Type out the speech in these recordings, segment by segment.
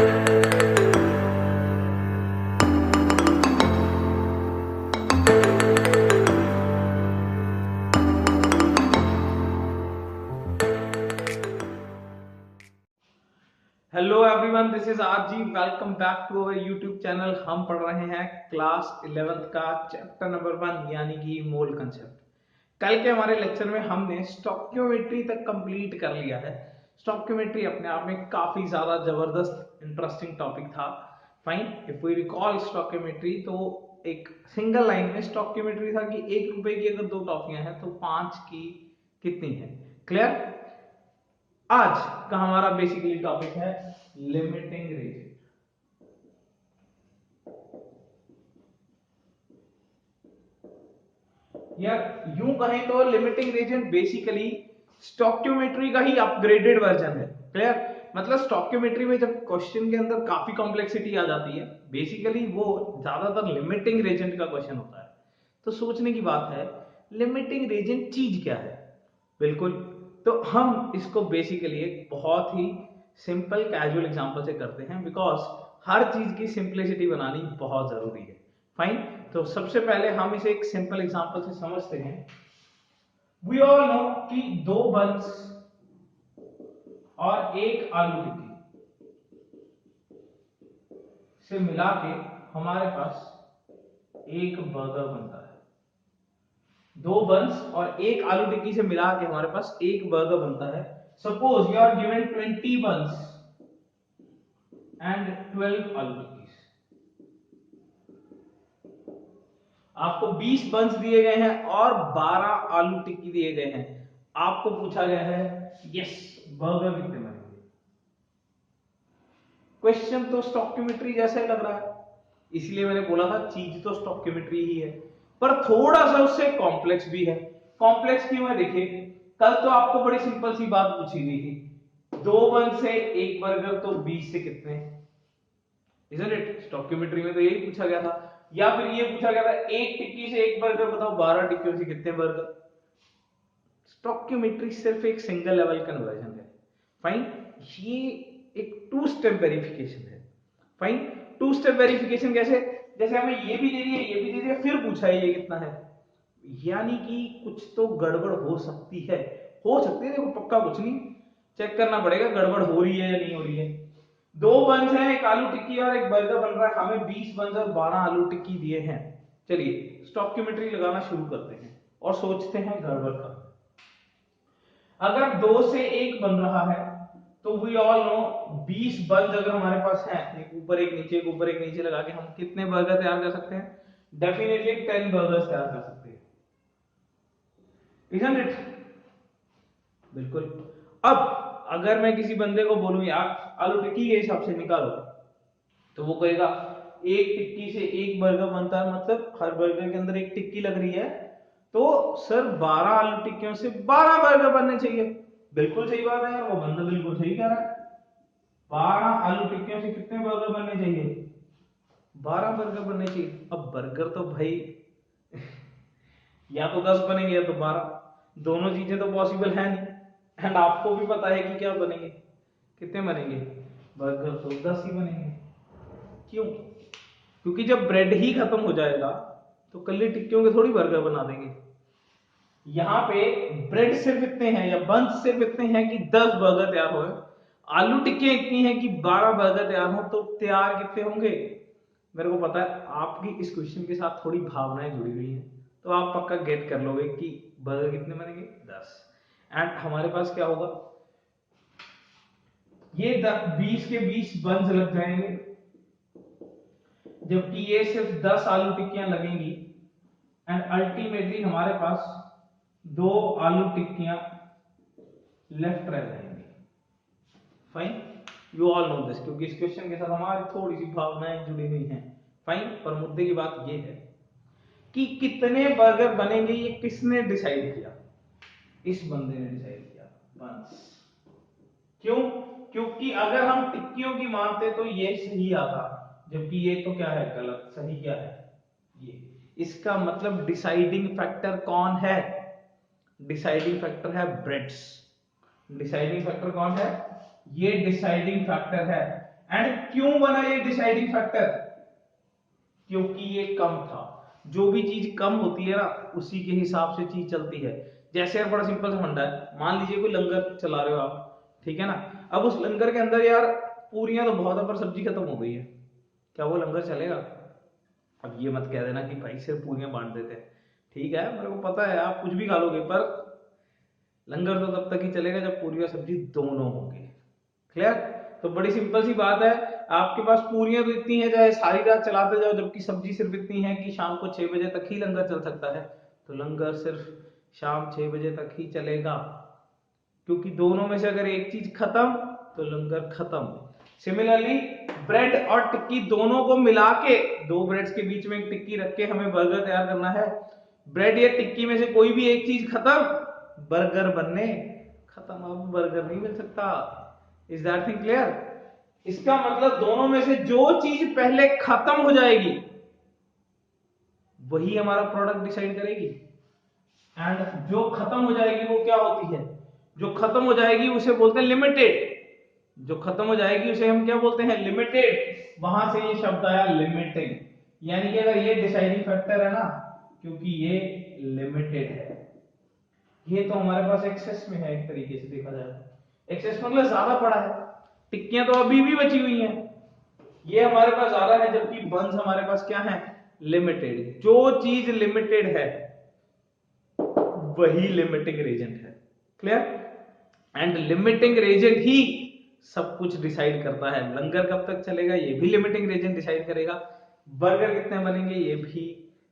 Hello everyone, this is RG. Welcome back to our YouTube channel. हम पढ़ रहे हैं क्लास 11th का चैप्टर नंबर 1 यानी कि मोल कंसेप्ट। कल के हमारे लेक्चर में हमने स्टोइकियोमेट्री तक कंप्लीट कर लिया है। स्टोइकियोमेट्री अपने आप में काफी ज्यादा जबरदस्त इंटरेस्टिंग टॉपिक था। Fine, if we recall stoichiometry तो एक सिंगल लाइन में स्टोइकियोमेट्री था कि 1 रुपए की अगर 2 टॉफियां हैं तो 5 की कितनी है। क्लियर। आज का हमारा बेसिकली टॉपिक है लिमिटिंग रीजन। यार यूं कहें तो लिमिटिंग रीजन बेसिकली स्टोइकियोमेट्री का ही अपग्रेडेड वर्जन है। क्लियर। मतलब स्टोइकियोमेट्री में जब क्वेश्चन के अंदर काफी कॉम्प्लेक्सिटी आ जाती है, बेसिकली वो ज्यादातर लिमिटिंग रीजन का क्वेश्चन होता है। तो सोचने की बात है, लिमिटिंग रीजन चीज क्या है। बिल्कुल। तो हम इसको बेसिकली एक बहुत ही सिंपल कैजुअल एग्जांपल से करते हैं, बिकॉज हर चीज की सिंपलिसिटी बनानी बहुत जरूरी है। फाइन। तो सबसे पहले हम इसे एक सिंपल एग्जांपल से समझते हैं। वी ऑल नो कि 2 बंस और 1 आलू टिक्की से मिला के हमारे पास एक बर्गर बनता है। 2 बंस और 1 आलू टिक्की से मिला के हमारे पास एक बर्गर बनता है। Suppose you are given 20 buns and 12 aloo टिक्की। आपको 20 बंस दिए गए हैं और 12 आलू टिक्की दिए गए हैं। आपको पूछा गया है यस बर्गर कितने बनेंगे। क्वेश्चन तो स्टोइकियोमेट्री जैसा ही लग रहा है, इसलिए मैंने बोला था चीज तो स्टोइकियोमेट्री ही है, पर थोड़ा सा उससे कॉम्प्लेक्स भी है। कॉम्प्लेक्स क्यों है देखिए, कल तो आपको बड़ी सिंपल सी बात पूछी गई थी, 2 बन से एक बर्गर तो 20 से कितने, इजंट इट। स्टोइकियोमेट्री में तो यही पूछा गया था। या फिर ये पूछा गया था एक टिक्की से एक बर्गर बताओ, 12 टिक्कियों से कितने बर्गर। स्टोइकियोमेट्री सिर्फ एक सिंगल लेवल कन्वर्जन है। फाइन। ये एक 2 स्टेप वेरिफिकेशन है। फाइन। 2 स्टेप वेरिफिकेशन कैसे, जैसे हमें ये भी दे दिया ये भी दे दिया फिर पूछा है ये कितना है, यानी कि कुछ तो गड़बड़ हो सकती है। हो सकती है, देखो पक्का कुछ नहीं, चेक करना पड़ेगा गड़बड़ हो रही है या नहीं हो रही है। 2 बंस हैं, एक आलू टिक्की और एक बर्गर बन रहा है, हमें 20 बंस और 12 आलू टिक्की दिए हैं। चलिए स्टोइकियोमेट्री लगाना शुरू करते हैं और सोचते हैं गड़बड़ का। अगर 2 से 1 बन रहा है तो वी ऑल नो 20 बंस अगर हमारे पास है, एक ऊपर एक नीचे एक ऊपर एक नीचे लगा के हम कितने बर्गर तैयार कर सकते हैं, डेफिनेटली 10 बर्गर्स तैयार कर सकते हैं। Isn't it? बिल्कुल। अब अगर मैं किसी बंदे को बोलूं यार आलू टिक्की के हिसाब से निकालो, तो वो कहेगा एक टिक्की से एक बर्गर बनता है, मतलब हर बर्गर के अंदर एक टिक्की लग रही है, तो सर 12 आलू टिक्कियों से 12 बर्गर बनने चाहिए। बिल्कुल सही बात है यार, वो बंदा बिल्कुल सही कह रहा है। 12 आलू टिक्कियों से कितने बर्गर बनने चाहिए, 12 बर्गर बनने चाहिए। अब बर्गर तो भाई या तो 10 बनेंगे या तो 12, दोनों चीजें तो पॉसिबल है नहीं। एंड आपको भी पता है कि क्या बनेंगे, कितने बनेंगे, बर्गर तो 10 ही बनेंगे। क्यों? क्योंकि जब ब्रेड ही खत्म हो जाएगा तो कल्ली टिक्कियों के थोड़ी बर्गर बना देंगे। यहां पे ब्रेड सिर्फ इतने हैं या बंस सिर्फ इतने हैं कि 10 बर्गर तैयार हो, आलू टिक्कियां इतनी हैं कि 12 बर्गर तैयार हो, तो तैयार कितने होंगे। मेरे को पता है आपकी इस क्वेश्चन के साथ थोड़ी भावनाएं जुड़ी हुई हैं, तो आप पक्का गेट कर लोगे कि बर्गर कितने बनेंगे, 10। एंड हमारे पास क्या होगा, ये 20 के 20 बंस लग जाएंगे, जबकि ये सिर्फ 10 आलू टिक्कियां लगेंगी। एंड अल्टीमेटली हमारे पास 2 आलू टिक्कियां लेफ्ट रह जाएंगी। Fine. You all know this, क्योंकि इस क्वेश्चन के साथ हमारी थोड़ी सी भावनाएं जुड़ी हुई हैं। फाइन। पर मुद्दे की बात यह है कि कितने बर्गर बनेंगे ये किसने डिसाइड किया, इस बंदे ने डिसाइड किया, बंस। क्यों? क्योंकि अगर हम टिक्कियों की मानते तो ये सही आता, जबकि ये तो क्या है गलत। सही क्या है ये, इसका मतलब डिसाइडिंग फैक्टर कौन है, डिसाइडिंग फैक्टर है ब्रेड्स। डिसाइडिंग फैक्टर कौन है, ये डिसाइडिंग फैक्टर है। एंड क्यों बना ये डिसाइडिंग फैक्टर? क्योंकि ये कम था। जो भी चीज कम होती है ना उसी के हिसाब से चीज चलती है। जैसे यार बड़ा सिंपल सा फंडा है, मान लीजिए कोई लंगर चला रहे हो आप, ठीक है ना। अब उस लंगर के अंदर यार पूरियां तो बहुत है पर सब्जी खत्म हो गई है, क्या वो लंगर चलेगा? अब ये मत कह देना कि भाई सिर्फ पूरियां बांट देते हैं, ठीक है मेरे को पता है आप कुछ भी खा लोगे, पर लंगर तो तब तक ही चलेगा जब पूरी और सब्जी दोनों होंगे। क्लियर? तो बड़ी सिंपल सी बात है, आपके पास पूरियां तो इतनी है चाहे सारी रात चलाते जाओ, जबकि सब्जी सिर्फ इतनी है कि शाम को 6 बजे तक ही लंगर चल सकता है, तो लंगर सिर्फ शाम 6 बजे तक ही चलेगा, क्योंकि दोनों में से अगर एक चीज खत्म तो लंगर खत्म। सिमिलरली ब्रेड और टिक्की दोनों को मिला के, दो ब्रेड्स के बीच में एक टिक्की रख के हमें बर्गर तैयार करना है, ब्रेड या टिक्की में से कोई भी एक चीज खत्म, बर्गर बनने खत्म, अब बर्गर नहीं मिल सकता। Is that thing clear? इसका मतलब दोनों में से जो चीज पहले खत्म हो जाएगी वही हमारा प्रोडक्ट डिसाइड करेगी, एंड जो खत्म हो जाएगी वो क्या होती है? जो खत्म हो जाएगी उसे बोलते हैं लिमिटेड। जो खत्म हो जाएगी उसे हम क्या बोलते हैं? लिमिटेड। वहां से ये शब्द आया लिमिटिंग, यानी कि अगर ये डिसाइडिंग फैक्टर है ना, क्योंकि ये लिमिटेड है, ये तो हमारे पास एक्सेस में है, एक तरीके से देखा जाए तो एक्सेस मतलब ज्यादा पड़ा है, टिक्कियां तो अभी भी बची हुई हैं, ये हमारे पास ज्यादा है, जबकि बंस हमारे पास क्या है? लिमिटेड। जो चीज लिमिटेड है वही लिमिटिंग रीजेंट है। क्लियर? एंड लिमिटिंग रीजेंट ही सब कुछ डिसाइड करता है। लंगर कब तक चलेगा ये भी लिमिटिंग रीजेंट डिसाइड करेगा, बर्गर कितने बनेंगे ये भी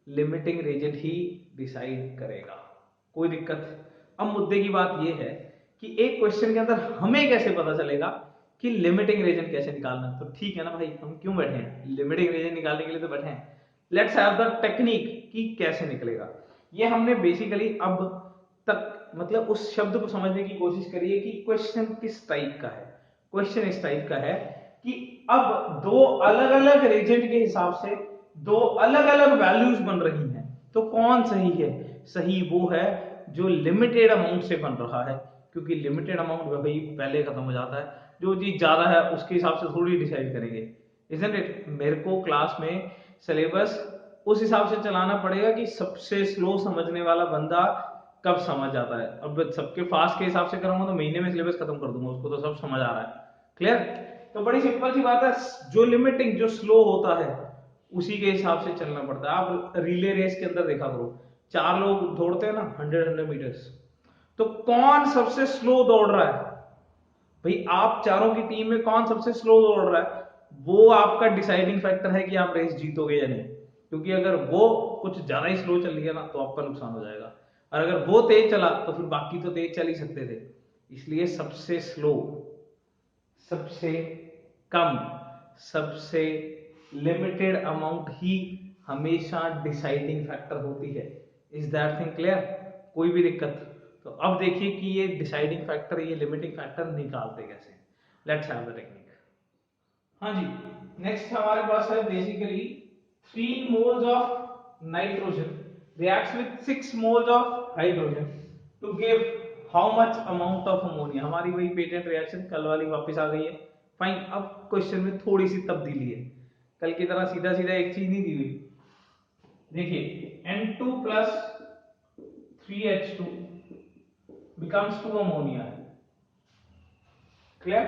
लिमिटिंग रीजेंट ही डिसाइड करेगा। कोई दिक्कत? अब मुद्दे की बात ये है कि एक क्वेश्चन के अंदर हमें कैसे पता चलेगा कि लिमिटिंग रीजन कैसे निकालना? तो ठीक है ना भाई, हम क्यों बैठे हैं, लिमिटिंग रीजन निकालने के लिए तो बैठे हैं। लेट्स हैव द टेक्निक कि कैसे निकलेगा। ये हमने बेसिकली अब तक मतलब उस शब्द को समझने की कोशिश करी है कि क्वेश्चन किस टाइप का है। क्वेश्चन इस टाइप का है कि अब दो अलग अलग रीजन के हिसाब से दो अलग अलग वैल्यूज बन रही हैं, तो कौन सही है? सही वो है जो लिमिटेड अमाउंट से बन रहा है, क्योंकि लिमिटेड अमाउंट भाई पहले खत्म हो जाता है, जो चीज ज्यादा है उसके हिसाब से थोड़ी डिसाइड करेंगे। Isn't it? मेरे को क्लास में सिलेबस उस हिसाब से चलाना पड़ेगा कि सबसे स्लो समझने वाला बंदा कब समझ जाता है। अब सबके फास्ट के हिसाब से करूंगा तो महीने में सिलेबस खत्म कर दूंगा, उसको तो सब समझ आ रहा है। क्लियर? तो बड़ी सिंपल सी बात है, जो लिमिटिंग जो स्लो होता है उसी के हिसाब से चलना पड़ता है। आप रिले रेस के अंदर देखा करो, 4 लोग दौड़ते हैं ना 100 मीटर्स, तो कौन सबसे स्लो दौड़ रहा है? भाई आप चारों की टीम में कौन सबसे स्लो दौड़ रहा है, वो आपका डिसाइडिंग फैक्टर है कि आप रेस जीतोगे या नहीं। क्योंकि अगर वो कुछ ज्यादा ही स्लो चल लिया ना तो आपका नुकसान हो जाएगा, और अगर वो तेज चला तो फिर बाकी तो तेज चल ही सकते थे। इसलिए सबसे स्लो, सबसे कम, सबसे लिमिटेड अमाउंट ही हमेशा डिसाइडिंग फैक्टर होती है। Is that thing clear? कोई भी दिक्कत? तो अब देखिए कि ये डिसाइडिंग फैक्टर, ये लिमिटिंग फैक्टर निकालते कैसे। Let's have the technique. हाँ जी, नेक्स्ट हमारे पास है basically 3 moles of nitrogen reacts with 6 moles of hydrogen to give how much amount of ammonia। हमारी वही पेटेंट रिएक्शन कल वाली वापस आ गई है। फाइन, अब क्वेश्चन में थोड़ी सी तब्दीली है, कल की तरह सीधा सीधा एक चीज नहीं दी हुई। देखिए N2 plus 3H2 becomes 2 ammonia। Clear?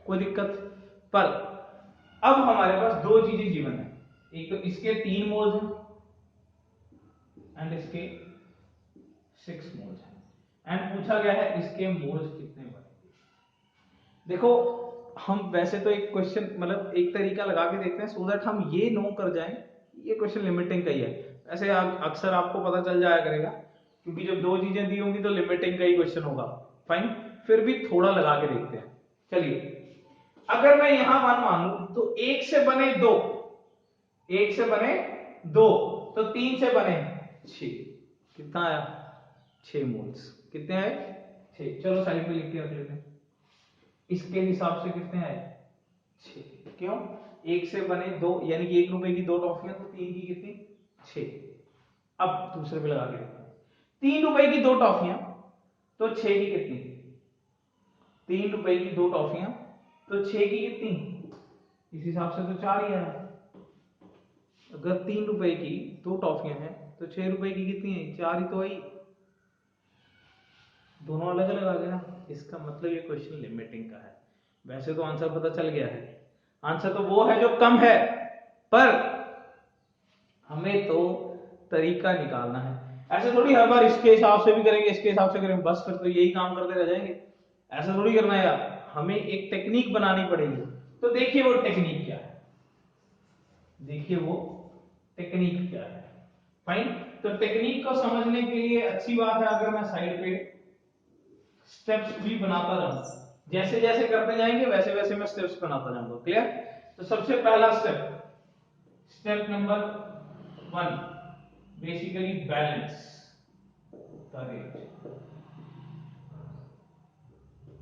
कोई दिक्कत? पर अब हमारे पास दो चीजें गिवन है, एक तो इसके 3 मोल्स हैं एंड इसके 6 मोल्स हैं, एंड पूछा गया है इसके मोल्स कितने बनेंगे। देखो हम वैसे तो एक क्वेश्चन मतलब एक तरीका लगा के देखते हैं सो दैट हम ये नो कर जाएं ये क्वेश्चन लिमिटिंग का ही है। ऐसे अक्सर आपको पता चल जाया करेगा, क्योंकि जब दो चीजें दी होंगी तो लिमिटिंग का ही क्वेश्चन होगा। फाइन, फिर भी थोड़ा लगा के देखते हैं। चलिए, अगर मैं यहां 1 मान लूं तो 1 से बने 2, 1 से बने 2 तो 3 से बने 6, कितना आया? 6 मोल्स। कितने आए? 6। चलो साइड में लिख के रख लेते हैं, इसके हिसाब से कितने आए? 6। क्यों? 1 से बने 2 यानी कि 1 रुपए की 2 टॉफियां, तो 3 की कितनी? 6। अब दूसरे पे लगा के देखते हैं, 3 रुपए की 2 टॉफियां तो 6 की कितनी? 3 रुपए की 2 टॉफियां तो 6 की कितनी? इस हिसाब से तो 4 ही आया। अगर 3 रुपए की 2 टॉफियां हैं तो 6 रुपए की कितनी है? 4 ही तो आई। दोनों अलग अलग आ गया। इसका मतलब ये क्वेश्चन लिमिटिंग का है। वैसे तो आंसर पता चल गया है, आंसर तो वो है जो कम है, पर हमें तो तरीका निकालना है। ऐसे थोड़ी हर बार इसके हिसाब से भी करेंगे, इसके हिसाब से करेंगे, बस फिर तो यही काम करते रह जाएंगे। ऐसा थोड़ी करना है यार, हमें एक टेक्निक बनानी पड़ेगी। तो देखिए वो टेक्निक क्या है, देखिए वो टेक्निक क्या है। फाइन। तो टेक्निक को समझने के लिए अच्छी बात है अगर मैं साइड पे स्टेप्स भी बनाता जाऊं, जैसे जैसे करते जाएंगे वैसे वैसे मैं स्टेप्स बनाता जाऊंगा। क्लियर? तो सबसे पहला step, step number 1, basically balance the rate.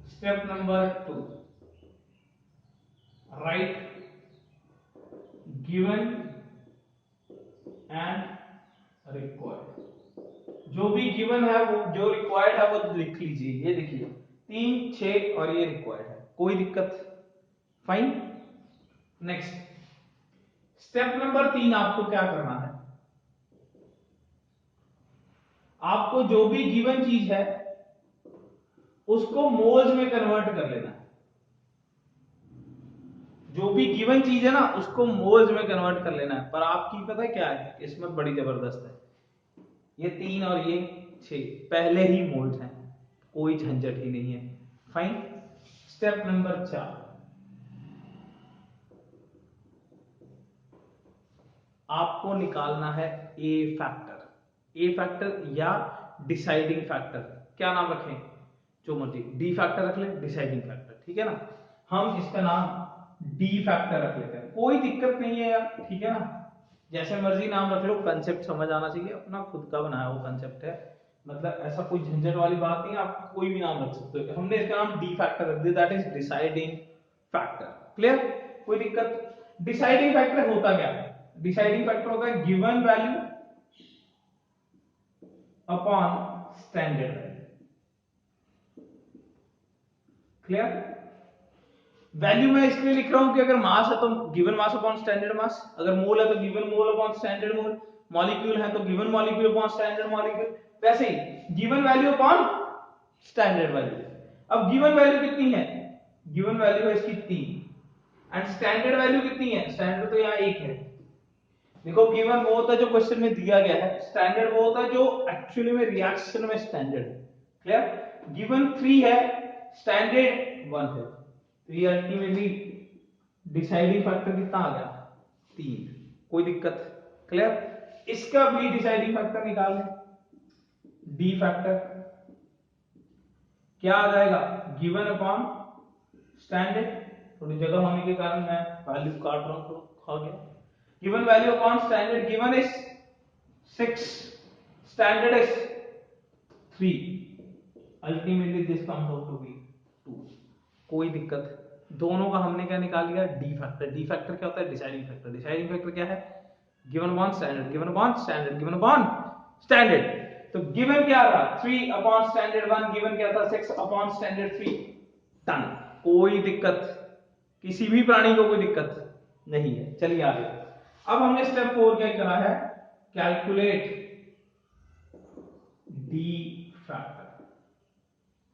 Step number 2, right given and required. जो भी गिवन है वो, जो रिक्वायर्ड है वो लिख लीजिए। ये देखिए 3, 6 और ये रिक्वायर्ड है, कोई दिक्कत? फाइन। नेक्स्ट स्टेप नंबर 3, आपको क्या करना है? आपको जो भी गिवन चीज है उसको मोल्स में कन्वर्ट कर लेना है। जो भी गिवन चीज है ना उसको मोल्स में कन्वर्ट कर लेना है। पर आपकी पता है क्या है, किस्मत बड़ी जबरदस्त है। ये 3 और ये 6 पहले ही मोल्स हैं, कोई झंझट ही नहीं है। फाइन। स्टेप नंबर 4, आपको निकालना है ए फैक्टर। ए फैक्टर या डिसाइडिंग फैक्टर, क्या नाम रखें? जो मर्जी, डी फैक्टर रख लें, डिसाइडिंग फैक्टर, ठीक है ना। हम इसका नाम डी फैक्टर रख लेते हैं, कोई दिक्कत नहीं है यार, ठीक है ना। जैसे मर्जी नाम रख लो, कंसेप्ट समझ आना चाहिए, अपना खुद का बनाया हुआ कंसेप्ट है, मतलब ऐसा कोई झंझट वाली बात नहीं है। आप कोई भी नाम रख सकते हो। हमने इसका नाम डी फैक्टर रख दिया, that is deciding factor. Clear? कोई दिक्कत? डिसाइडिंग फैक्टर होता क्या है? डिसाइडिंग फैक्टर होता है given value upon standard value. Clear? Value मैं इसलिए लिख रहा हूं कि अगर मास है तो given mass upon standard mass, अगर मोल है तो given mole upon standard mole, molecule है तो given molecule upon standard molecule, वैसे ही given value upon standard value. अब गिवन वैल्यू कितनी है? गिवन वैल्यू है इसकी 3 एंड स्टैंडर्ड वैल्यू कितनी है? स्टैंडर्ड तो यहां 1 है। देखो गिवन वो होता है जो क्वेश्चन में दिया गया है, स्टैंडर्ड वो होता है जो एक्चुअली में रिएक्शन में स्टैंडर्ड है। क्लियर? गिवन 3 है, स्टैंडर्ड 1 है, तो ये अल्टीमेटली डिसाइडिंग फैक्टर कितना आ गया? 3। कोई दिक्कत? क्लियर? इसका भी डिसाइडिंग फैक्टर निकाल लें, डी फैक्टर क्या आ जाएगा? गिवन अपॉन स्टैंडर्ड, थोड़ी जगह होने के कारण मैं वैल्यू काट रहा हूं, तो खा गया। Given value upon standard, given is 6, standard is 3, ultimately this comes out to be 2। कोई दिक्कत? दोनों का हमने क्या निकाल लिया? D factor. डी फैक्टर क्या होता है? Deciding factor. डिसाइडिंग फैक्टर क्या है? Given upon standard, given upon standard, given upon standard. तो गिवन क्या था? 3 अपॉन स्टैंडर्ड 1, गिवन क्या था? 6 अपॉन स्टैंडर्ड 3। डन। कोई दिक्कत? किसी भी प्राणी को कोई दिक्कत नहीं है। चलिए आगे। अब हमने स्टेप 4 क्या करा है? कैलकुलेट डी फैक्टर,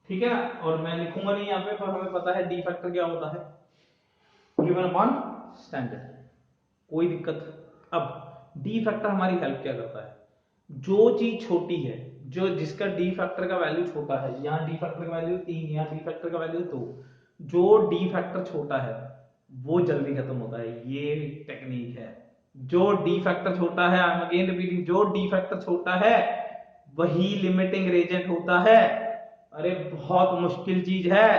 ठीक है ना। और मैं लिखूंगा नहीं यहां पे, पर हमें पता है डी फैक्टर क्या होता है, गिवन अपॉन स्टैंडर्ड। कोई दिक्कत? अब डी फैक्टर हमारी हेल्प क्या करता है? जो चीज छोटी है, जो जिसका डी फैक्टर का वैल्यू छोटा है, यहां डी फैक्टर का वैल्यू 3, यहां डी फैक्टर का वैल्यू 2, जो डी फैक्टर छोटा है वो जल्दी खत्म होता है। ये टेक्निक है। जो डी फैक्टर छोटा है, आई एम अगेन रिपीटिंग, जो डी फैक्टर छोटा है वही लिमिटिंग रेजेंट होता है। अरे बहुत मुश्किल चीज है,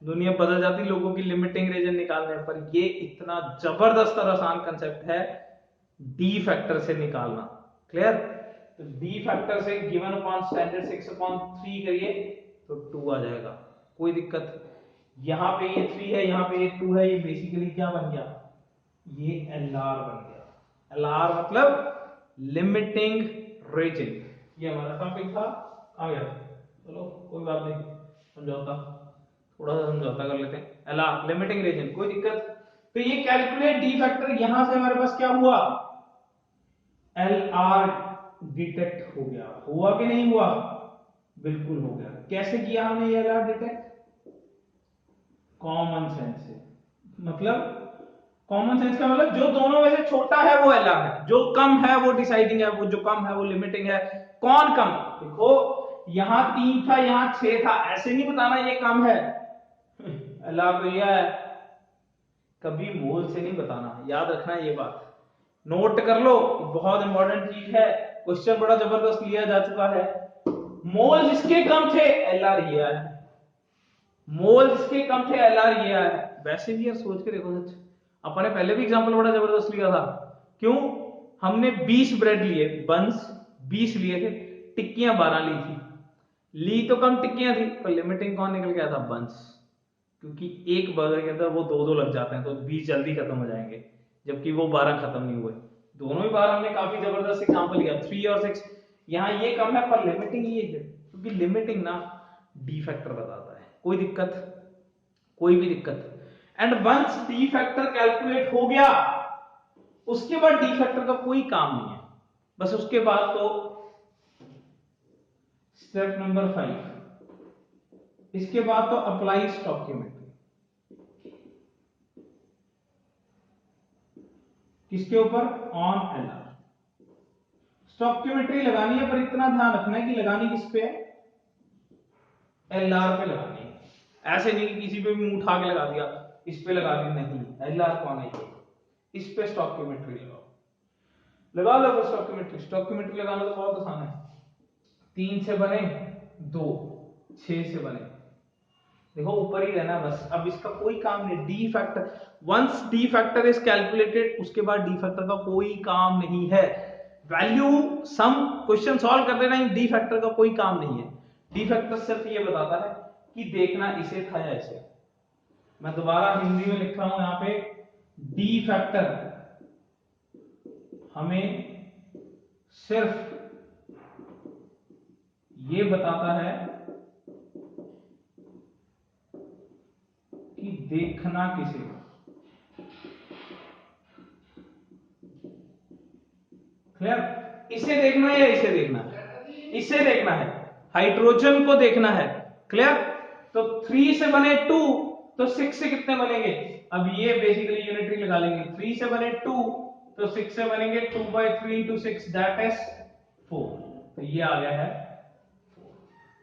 दुनिया बदल जाती लोगों की लिमिटिंग रीजन निकालने पर। ये इतना जबरदस्त और आसान कंसेप्ट है डी फैक्टर से निकालना। क्लियर? तो डी फैक्टर से गिवन अपॉन स्टैंडर्ड 6 अपॉन 3 करिए तो 2 आ जाएगा। कोई दिक्कत? यहां पे ये 3 है, यहां पे ये 2 है, ये बेसिकली क्या बन गया? ये एलआर बन गया। एलआर मतलब लिमिटिंग रीजन। ये हमारा टॉपिक था, आ गया। चलो कोई बात नहीं, समझौता, थोड़ा सा समझौता कर लेते हैं। एलआर लिमिटिंग रीजन, कोई दिक्कत? तो ये कैलकुलेट डी फैक्टर, यहां से हमारे पास क्या हुआ, एल आर डिटेक्ट हो गया। हुआ कि नहीं हुआ, बिल्कुल हो गया। कैसे किया हमने ये L R detect, common sense से। मतलब कॉमन सेंस का मतलब जो दोनों में से छोटा है वो एल आर है, जो कम है वो डिसाइडिंग है, वो जो कम है वो लिमिटिंग है। कौन कम, देखो यहां 3 था यहां 6 था, ऐसे नहीं बताना ये कम है, एल आर तो यह है, कभी मोल से नहीं बताना, याद रखना ये बात, नोट कर लो, बहुत इंपॉर्टेंट चीज है। क्वेश्चन बड़ा जबरदस्त लिया जा चुका है। मोल जिसके कम थे एल आर ये है, मोल जिसके कम थे एल आर ये है। वैसे भी यार सोच के देखो, सच अपने पहले भी एग्जांपल बड़ा जबरदस्त लिया था। क्यों, हमने 20 ब्रेड लिए, बंस 20 लिए थे, टिक्कियां 12 ली थी, ली तो कम टिक्कियां थी, पर लिमिटिंग कौन निकल गया था, बंस, क्योंकि एक बर्गर के अंदर वो 2-2 लग जाते हैं, तो 20 जल्दी खत्म हो जाएंगे, जबकि वो 12 खत्म नहीं हुए। दोनों ही बार हमने काफी जबरदस्त एग्जांपल लिया, 3 और 6। यहाँ ये कम है पर लिमिटिंग ये है, क्योंकि लिमिटिंग ना डी फैक्टर बताता है। कोई दिक्कत, कोई भी दिक्कत। And once D factor calculate हो गया, उसके बाद डी फैक्टर का कोई काम नहीं है, बस उसके बाद तो स्टेप नंबर 5, इसके बाद तो अप्लाई स्टोइकियोमेट्री। किसके ऊपर, ऑन एल आर। स्टोइकियोमेट्री लगानी है, पर इतना ध्यान रखना है कि लगानी किस पे है, एल आर पे लगानी है। ऐसे नहीं कि किसी पे भी मुंह उठा के लगा दिया, इस पे लगा दी, नहीं, एल आर कौन है, इस पे स्टोइकियोमेट्री लगाओ, लगा लो बस स्टोइकियोमेट्री। स्टोइकियोमेट्री लगाना तो बहुत आसान है, 3 से बने 2, 6 से बने, देखो ऊपर ही रहना बस। अब इसका कोई काम नहीं, D factor, once D factor is calculated, उसके बाद डी फैक्टर का कोई काम नहीं है। वैल्यू सम क्वेश्चन सॉल्व कर देना, डी फैक्टर का कोई काम नहीं है। डी फैक्टर सिर्फ ये बताता है कि देखना इसे था या इसे। मैं दोबारा हिंदी में लिख रहा हूं यहां पे, डी फैक्टर हमें सिर्फ ये बताता है कि देखना किसे, क्लियर, इसे देखना है या इसे देखना है, इसे देखना है, हाइड्रोजन को देखना है, क्लियर। तो 3 से बने 2, तो 6 से कितने बनेंगे, अब ये बेसिकली यूनिटरी लगा लेंगे, 3 से बने 2, तो 6 से बनेंगे 2/3 into 6, दैट इज 4, तो ये आ गया है 4।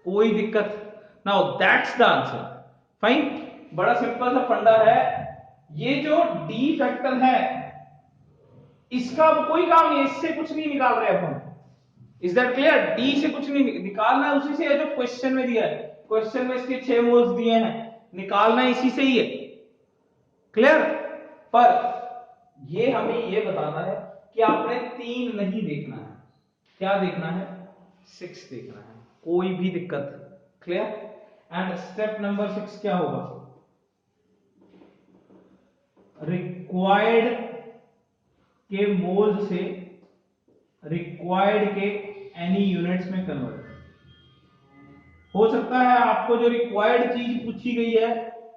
कोई दिक्कत, now that's the answer, fine. बड़ा सिंपल सा फंडा है। ये जो डी फैक्टर है इसका अब कोई काम नहीं, इससे कुछ नहीं निकाल रहे अपन, इज दैट क्लियर। डी से कुछ नहीं निकालना है, उसी से है जो क्वेश्चन में दिया है। क्वेश्चन में इसके 6 मोल्स दिए हैं, निकालना इसी से ही है, क्लियर। पर ये हमें ये बताता है कि आपने 3 नहीं देखना है, क्या देखना है, 6 देखना है, कोई भी दिक्कत, क्लियर। एंड स्टेप नंबर 6 क्या होगा, रिक्वायर्ड के मोल्स से रिक्वायर्ड के एनी यूनिट्स में कन्वर्ट। हो सकता है आपको जो रिक्वायर्ड चीज पूछी गई है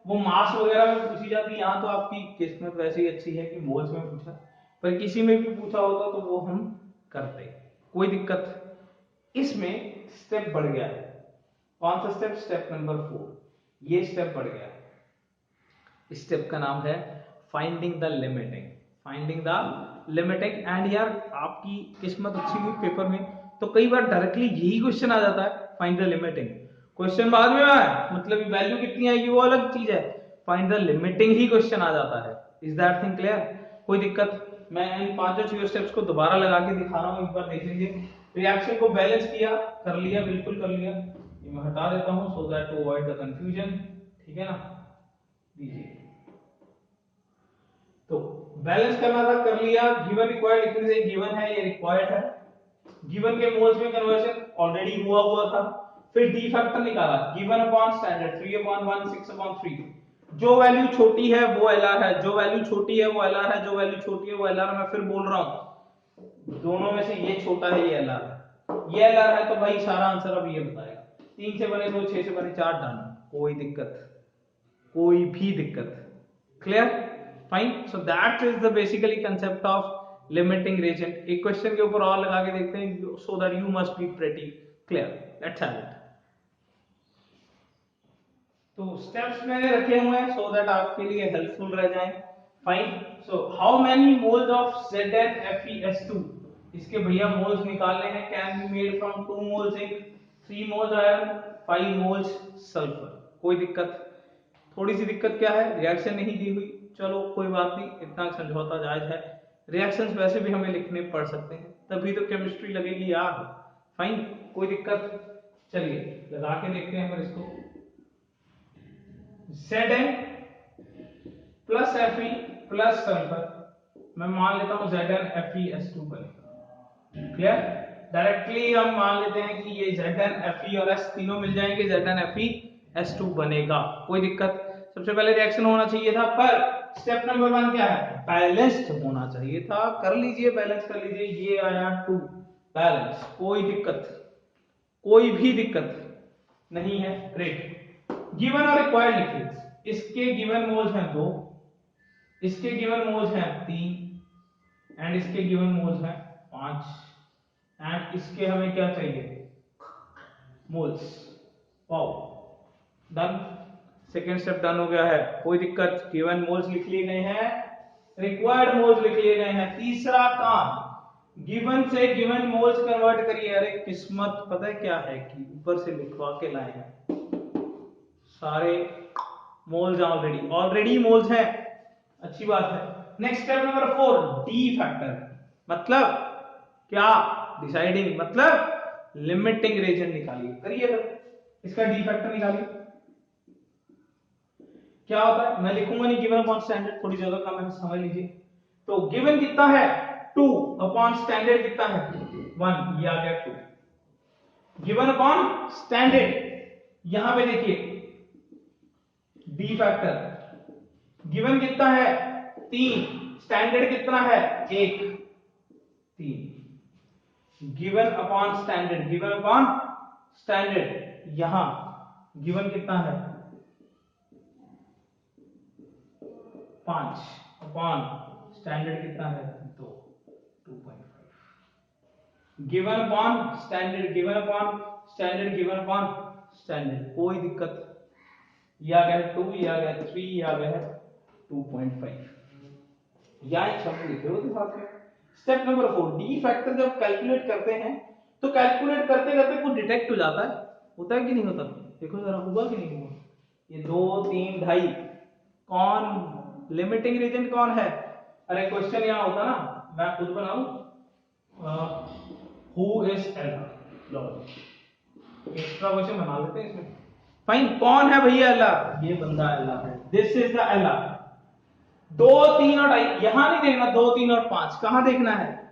वो मास वगैरह में पूछी जाती है, यहां तो आपकी किस्मत वैसे ही अच्छी है कि मोल्स में पूछा, पर किसी में भी पूछा होता तो वो हम करते, कोई दिक्कत। इसमें स्टेप बढ़ गया है, कौन सा स्टेप, स्टेप नंबर 4, ये स्टेप बढ़ गया है। इस स्टेप का नाम है finding the limiting, finding the limiting. And यार आपकी किस्मत अच्छी हुई पेपर में तो कई बार डायरेक्टली यही क्वेश्चन आ जाता है, फाइंड द लिमिटिंग। क्वेश्चन बाद में आया, मतलब वैल्यू कितनी आएगी वो अलग चीज है, फाइंड द लिमिटिंग ही क्वेश्चन आ जाता है। इज दैट थिंग क्लियर, कोई दिक्कत। मैं इन 5 स्टेप्स को दोबारा लगा के दिखा रहा हूं, एक बार देख लीजिए। रिएक्शन को बैलेंस किया, कर लिया, बिल्कुल कर लिया, ये मैं हटा देता हूं so that to avoid the confusion, ठीक है ना। दीजिए, तो बैलेंस करना था, कर लिया। गिवन रिक्वायर्ड लिखने से, गिवन है ये रिक्वायर्ड है, गिवन के मोल्स में कन्वर्जन ऑलरेडी हुआ था। फिर डी फैक्टर निकाला, गिवन अपॉन स्टैंडर्ड 3/1 6/3, जो वैल्यू छोटी है वो एलआर है, जो वैल्यू छोटी है वो एलआर है, जो वैल्यू छोटी है वो एलआर है। मैं फिर बोल रहा हूं, दोनों में से ये छोटा है, ये एलआर है, ये एलआर है, तो भाई सारा आंसर अब ये बताएगा। 3 से बने 2, 6 से बने 4, डन, कोई दिक्कत, कोई भी दिक्कत, clear, fine, so that is the basically concept of limiting reagent. एक क्वेश्चन के ऊपर और लगा के देखते हैं, so that you must be pretty clear. Let's have it. तो स्टेप्स मैंने रखे हुए हैं सो दैट आपके लिए हेल्पफुल रह जाए। Fine, so how many moles of ZnFeS2, इसके भैया मोल्स निकालने हैं। Can be made from 2 moles zinc, 3 moles iron, 5 moles sulphur. कोई दिक्कत? थोड़ी सी दिक्कत क्या है, रिएक्शन नहीं दी हुई, चलो कोई बात नहीं, इतना समझौता जायज है। रिएक्शंस वैसे भी हमें लिखने पड़ सकते हैं, तभी तो केमिस्ट्री लगेगी यार। फाइन, कोई दिक्कत? चलिए लगा के देखते हैं फिर इसको। Zn plus Fe plus sulphur, मैं मान लेता हूं ZnFeS2 बनेगा। क्लियर? डायरेक्टली हम मान लेते हैं कि ये Zn, Fe और S तीनों मिल जाएंगे, ZnFeS2 बनेगा। कोई दिक्कत? सबसे पहले रिएक्शन होना चाहिए था, पर स्टेप नंबर 1 क्या है, बैलेंस्ड होना चाहिए था। कर लीजिए, बैलेंस कर लीजिए, ये आया 2 बैलेंस। कोई दिक्कत, कोई भी दिक्कत नहीं है। ग्रेट। गिवन और रिक्वायर्ड लिखिए। इसके गिवन मोल्स हैं 2, इसके गिवन मोल्स हैं 3 एंड इसके गिवन मोल्स हैं 5 एंड इसके हमें क्या चाहिए, moles. Wow, done. Second step done हो गया है, कोई दिक्कत? गिवन मोल्स लिख लिए गए हैं, रिक्वायर्ड मोल्स लिख लिए गए हैं। तीसरा काम, गिवन से गिवन मोल्स कन्वर्ट करिए। अरे किस्मत पता है क्या है कि ऊपर से लिखवा के लाए हैं सारे मोल्स, ऑलरेडी मोल्स हैं, अच्छी बात है। Next step number 4, D factor, मतलब क्या, डिसाइडिंग, मतलब लिमिटिंग रीजन निकालिए। करिए फिर इसका डी फैक्टर निकालिए। क्या होता है, मैं लिखूंगा नहीं, गिवन अपॉन स्टैंडर्ड, थोड़ी जगह कम है, समझ लीजिए। तो गिवन कितना है 2 अपॉन स्टैंडर्ड कितना है 1, ये आ गया 2। गिवन अपॉन स्टैंडर्ड, यहां पे देखिए डी फैक्टर, गिवन कितना है 3, स्टैंडर्ड कितना है 1, 3। Given upon standard, given upon standard, यहां गिवन कितना है 5 अपॉन स्टैंडर्ड कितना है 2, 2.5। Given upon standard, given upon standard, given upon standard, कोई दिक्कत? ये आ गया 2, ये आ गया 3, ये आ गया 2.5। या एक शब्द लिखे हो तो साथ में। स्टेप नंबर 4, डी फैक्टर जब कैलकुलेट करते हैं तो कैलकुलेट करते करते कुछ डिटेक्ट हो जाता है, होता है कि नहीं होता? देखो जरा, हुआ कि नहीं हुआ? ये 2, 3, 2.5, कौन लिमिटिंग रीजन कौन है? अरे क्वेश्चन यहां होता ना, मैं खुद बनाऊं, who is Ella, low extra question बना लेते हैं इसमें। फाइन, कौन है भैया एल्ला? ये बंदा एल्ला है, दिस इज द एल्ला। 2, 3 और 2.5 यहां नहीं देखना, 2, 3 और 5 कहां देखना है,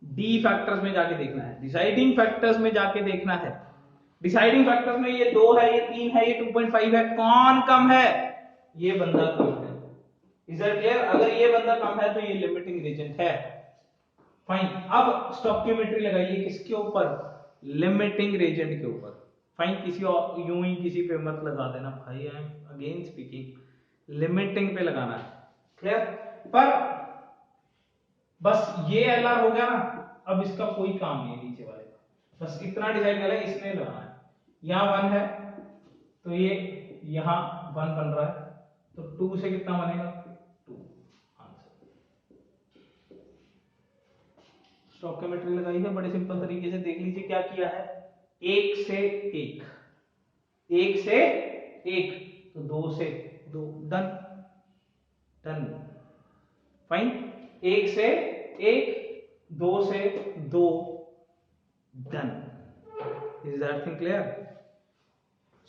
डी फैक्टर्स में जाके देखना है, डिसाइडिंग फैक्टर्स में जाके देखना है। डिसाइडिंग फैक्टर्स में ये 2 है, ये 3 है, ये 2.5 है, कौन कम है? ये बंदा कम है। Is that clear? अगर ये बंदा कम है तो ये लिमिटिंग रीजन है। फाइन, अब स्टोइकियोमेट्री लगाइए किसके ऊपर, लिमिटिंग रीजन के ऊपर। फाइन, किसी और यूं ही किसी पे मत लगा देना भाई, I am again speaking, limiting पे लगाना है। क्लियर? पर बस ये एलआर हो गया ना, अब इसका कोई काम नहीं है नीचे वाले का, बस इतना डिसाइड करना है, इसमें लगाना है। यहां 1 है तो ये यहां 1 बन रहा है, तो 2 से कितना बनेगा 2, आंसर। स्टोइकियोमेट्री लगाई है, बड़े सिंपल तरीके से देख लीजिए क्या किया है। 1 से 1, 1 से 1, तो 2 से 2, डन डन। फाइन, 1 से 1, 2 से 2, done. Is that thing clear?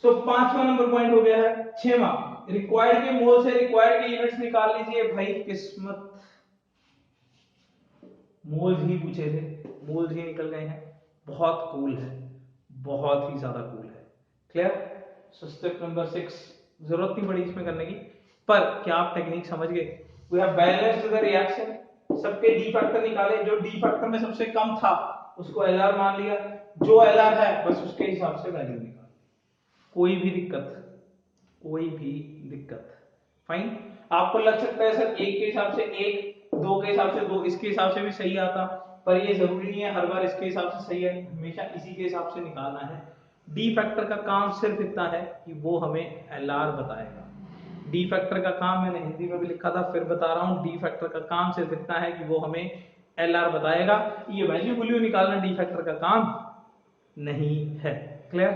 So 5वां नंबर पॉइंट हो गया है। 6वां, रिक्वायर्ड के मोल से रिक्वायर्ड के यूनिट्स निकाल लीजिए। भाई किस्मत, मोल्स ही पूछे थे, मोल्स ही निकल गए हैं। बहुत कूल है, बहुत ही ज्यादा कूल है। क्लियर? सो स्टेप नंबर 6, जरूरत नहीं पड़ी इसमें करने की, पर क्या आप टेक्निक समझ गए? We have balanced the reaction, सबके डी फैक्टर निकाले, जो डी फैक्टर में सबसे कम था उसको एलआर मान लिया, जो एलआर है बस उसके हिसाब से वैल्यू निकाल। कोई भी दिक्कत, कोई भी दिक्कत? फाइन। आपको लग सकता है सर एक के हिसाब से एक, दो के हिसाब से दो, इसके हिसाब से भी सही आता, पर ये जरूरी नहीं है हर बार इसके हिसाब से सही है, हमेशा इसी के हिसाब से निकालना है। डी फैक्टर का काम सिर्फ इतना है कि वो हमें एल आर बताएगा। डी फैक्टर का काम मैंने हिंदी में भी लिखा था, फिर बता रहा हूँ, डी फैक्टर का काम सिर्फ इतना है कि वो हमें एल आर बताएगा। ये वैल्यू वैल्यू निकालना डी फैक्टर का काम नहीं है। Clear?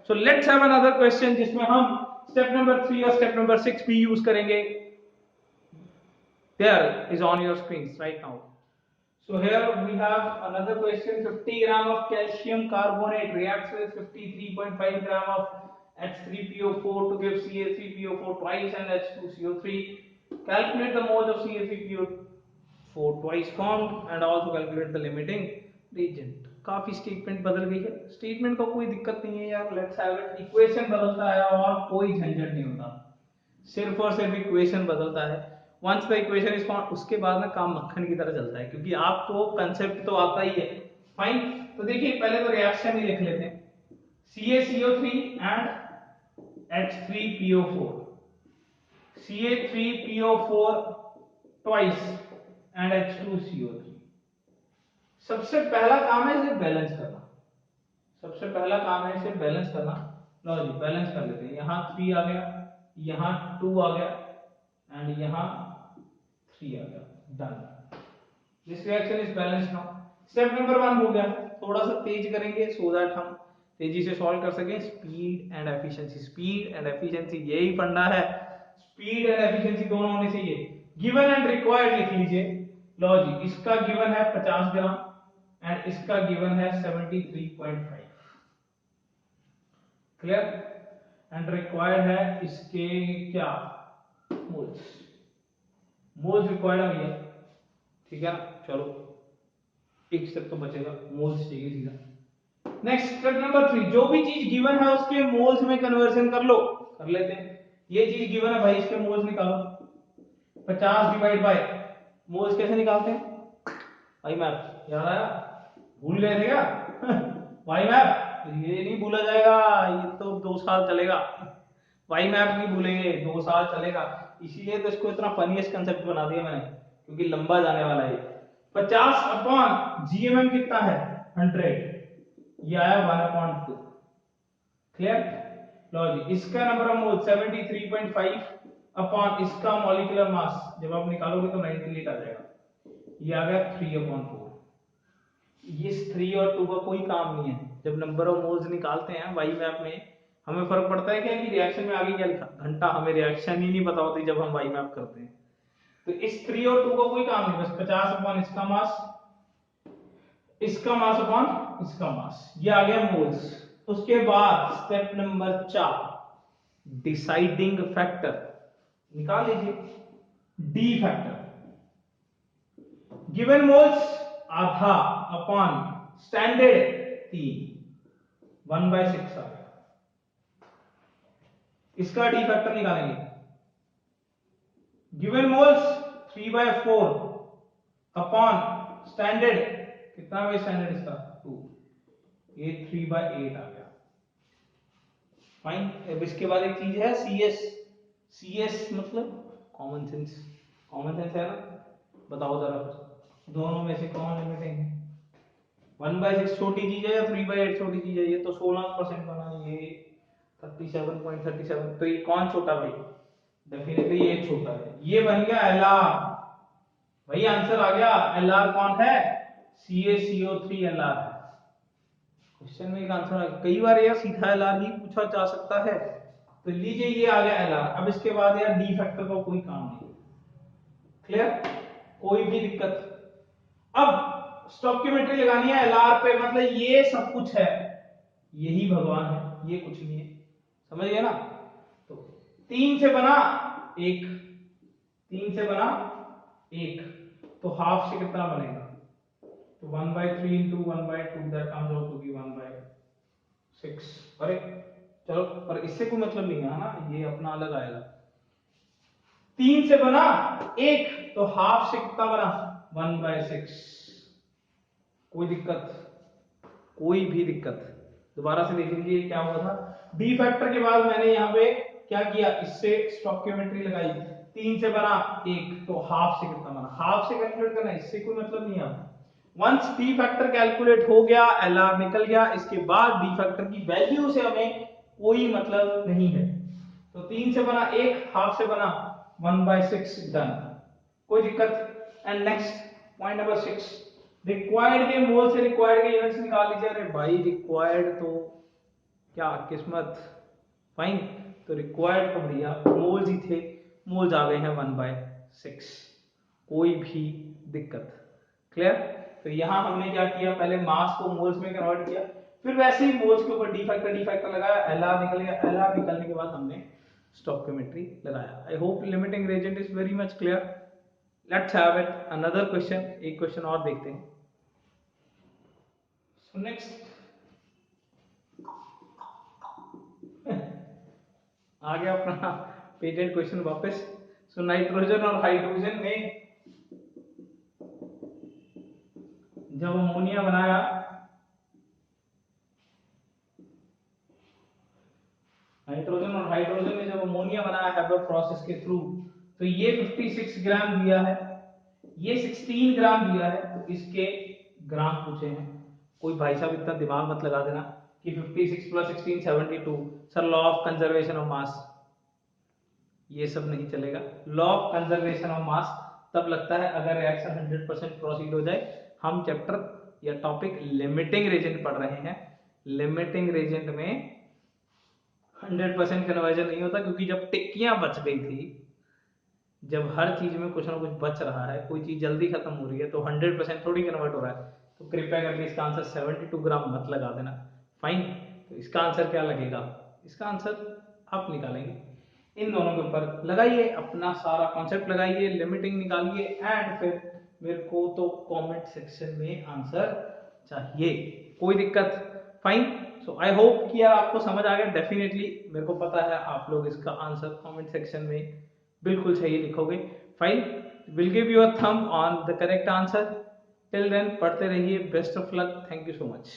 So let's have another question जिसमें हम स्टेप नंबर 3 और स्टेप नंबर 6 भी यूज करेंगे। There is on your screens right now. So here we have another question. 50 gram of calcium carbonate reacts with 53.5 gram of H3PO4 to give CA3PO4 twice and H2CO3. Calculate the moles of CA3PO4 twice formed and also calculate the limiting reagent. काफी statement बदल गई है, statement का कोई दिक्कत नहीं है यार, लेट्स हैव इट। इक्वेशन बदलता है और कोई झंझट नहीं होता, सिर्फ और सिर्फ इक्वेशन बदलता है। Once the equation is found, उसके बाद ना काम मक्खन की तरह चलता है, क्योंकि आपको कंसेप्ट तो आता ही है। फाइन, तो देखिए पहले तो रिएक्शन ही लिख लेते हैं, CaCO3 and H3PO4, CA3PO4 twice and H2CO3। सबसे पहला काम है इसे बैलेंस करना, सबसे पहला काम है इसे बैलेंस करना। लो जी बैलेंस कर लेते हैं, यहाँ 3 आ गया, यहाँ 2 आ गया एंड यहाँ 3 आ गया, done. This reaction is balanced now. Step number 1 हो गया, थोड़ा सा तेज करेंगे सो दैट हम तेजी से सॉल्व कर सकें। Speed and efficiency, speed and efficiency यही फंडा है, स्पीड एंड एफिशिएंसी दोनों होने चाहिए। गिवन एंड रिक्वायर्ड लिख लीजिए। लो जी, इसका गिवन है 50 ग्राम एंड इसका गिवन है 73.5। क्लियर? एंड रिक्वायर्ड है इसके क्या, मोल्स, मोल्स रिक्वायर्ड है भैया, ठीक है ना। चलो एक स्टेप तो बचेगा, मोल्स चाहिए सीधा। नेक्स्ट स्टेप नंबर 3, जो भी चीज गिवन है उसके मोल्स में कन्वर्जन कर लो, कर लेते हैं। ये चीज गिवन है भाई, इसके मोल्स निकालो। 50 डिवाइड बाय मोल्स कैसे निकालते हैं भाई, मैप याद आया, भूल गए थे क्या? भाई मैप ये नहीं भूला जाएगा, ये तो 2 साल चलेगा, भाई मैप नहीं भूलेंगे, 2 साल चलेगा। इसीलिए तो इसको इतना फनीएस्ट कंसेप्ट बना दिया मैंने, क्योंकि लंबा जाने वाला है। 50 अपॉन जीएमएम कितना है 100, ये आया 1/2। क्लियर? लो जी, इसका नंबर ऑफ मोल 73.5 अपॉन इसका मॉलिक्यूलर मास, जब आप निकालोगे तो 98 आ जाएगा, ये आ गया 3/4। ये 3 और 2 का कोई काम नहीं है। जब नंबर ऑफ मोल्स निकालते हैं वाई मैप में, हमें फर्क पड़ता है क्या कि रिएक्शन में आगे क्या लिखा, घंटा, हमें रिएक्शन ही नहीं पता होती जब हम वाई मैप करते हैं। तो इस 3 और 2 का कोई काम नहीं, बस 50 अपॉन इसका मास, इसका मास अपॉन इसका मास, ये आ गया मोल्स। उसके बाद स्टेप नंबर 4, डिसाइडिंग फैक्टर निकाल लीजिए, डी फैक्टर। गिवन मोल्स आधा अपॉन स्टैंडर्ड 3, 1/6 आ गया। इसका डी फैक्टर निकालेंगे। गिवन मोल्स 3/4 अपॉन स्टैंडर्ड, कितना भाई स्टैंडर्ड इसका 2, ये 3/8 आ गया। फाइन। अब इसके बाद एक चीज है CS, CS मतलब कॉमन सेंस, कॉमन सेंस है ना, बताओ जरा दोनों में से कौन लिमिटिंग है? 1/6 छोटी चीज है या 3/8 छोटी चीज है? ये तो 16% बना, ये 37.37, तो ये कौन छोटा भाई? डेफिनेटली ये छोटा है, ये बन गया LR। वही आंसर आ गया, LR कौन है? CaCO3 LR है। क्वेश्चन में एक आंसर आ गया, कई बार यार सीधा LR ही पूछा जा सकता है, तो लीजिए ये आ गया LR। अब इसके बाद यार डी फैक्टर का कोई काम नहीं। क्लियर? कोई भी दिक्कत? अब स्टोइकियोमेट्री लगानी है LR पे, मतलब ये सब कुछ है, यही भगवान है, ये कुछ नहीं है, समझ गए ना। तो 3 से बना 1, 3 से बना 1, तो हाफ से कितना बनेगा? तो 1/3 into 1/2 that comes out to be 1/6। अरे चलो, पर इससे कोई मतलब नहीं है ना, ये अपना अलग आएगा। 3 से बना 1, तो हाफ से कितना बना? 1/6। कोई दिक्कत? कोई भी दिक्कत? दोबारा से देख लीजिए क्या हुआ था। डी फैक्टर के बाद मैंने यहाँ पे क्या किया, इससे स्टोइकियोमेट्री लगाई। 3 से बना 1, तो हाफ से कितना बना, हाफ से कैलकुलेट करना, इससे कोई मतलब नहीं है। वंस डी फैक्टर कैलकुलेट हो गया, एलआर निकल गया, इसके बाद डी फैक्टर की वैल्यू से हमें कोई मतलब नहीं है। तो 3 से बना 1, हाफ से बना 1/6, डन, कोई दिक्कत। And next point number 6, required के मोल से रिक्वायर्ड के यूनिट्स निकाल लीजिए। अरे भाई रिक्वायर्ड तो क्या किस्मत, फाइन, तो रिक्वायर्ड तो भैया मोल्स ही थे, मोल्स आ गए हैं 1/6, कोई भी दिक्कत, क्लियर। तो यहां हमने क्या किया, पहले मास को मोल्स में कन्वर्ट किया, फिर वैसे ही मोल्स के ऊपर डी फैक्टर लगाया, एलआर निकल गया, एलआर निकलने के बाद हमने स्टोइकियोमेट्री लगाया। I hope limiting reagent is very much clear. Let's have it another question, एक क्वेश्चन और देखते हैं। सो नेक्स्ट आ गया अपना पेटेंट क्वेश्चन वापस। सो नाइट्रोजन और हाइड्रोजन में जब अमोनिया बनाया, नाइट्रोजन और हाइड्रोजन में जब अमोनिया बनाया हैबर प्रोसेस के थ्रू, तो ये 56 ग्राम दिया है, ये 16 ग्राम दिया है, तो इसके ग्राम पूछे हैं। कोई भाई साहब इतना दिमाग मत लगा देना कि 56 + 16 72, sir law of conservation of mass, ये सब नहीं चलेगा। Law of conservation of mass तब लगता है अगर रिएक्शन 100% प्रोसीड हो जाए। हम चैप्टर या टॉपिक लिमिटिंग रेजेंट पढ़ रहे हैं, लिमिटिंग रेजेंट में 100% कन्वर्जन नहीं होता, क्योंकि जब टिक्कियां बच गई थी, जब हर चीज में कुछ ना कुछ बच रहा है, कोई चीज जल्दी खत्म हो रही है, तो 100% थोड़ी कन्वर्ट हो रहा है। तो कृपया करके इसका आंसर 72 ग्राम मत लगा देना, फाइन। तो इसका आंसर क्या लगेगा, इसका आंसर आप निकालेंगे, इन दोनों के ऊपर लगाइए अपना सारा कॉन्सेप्ट, लगाइए, लिमिटिंग निकालिए, एंड फिर मेरे को तो कमेंट सेक्शन में आंसर चाहिए, कोई दिक्कत, फाइन। सो आई होप कि यार आपको समझ आ गया। डेफिनेटली मेरे को पता है आप लोग इसका आंसर कमेंट सेक्शन में बिल्कुल सही लिखोगे, fine. Will give you a thumb on the correct answer. Till then पढ़ते रहिए, best of luck, thank you so much.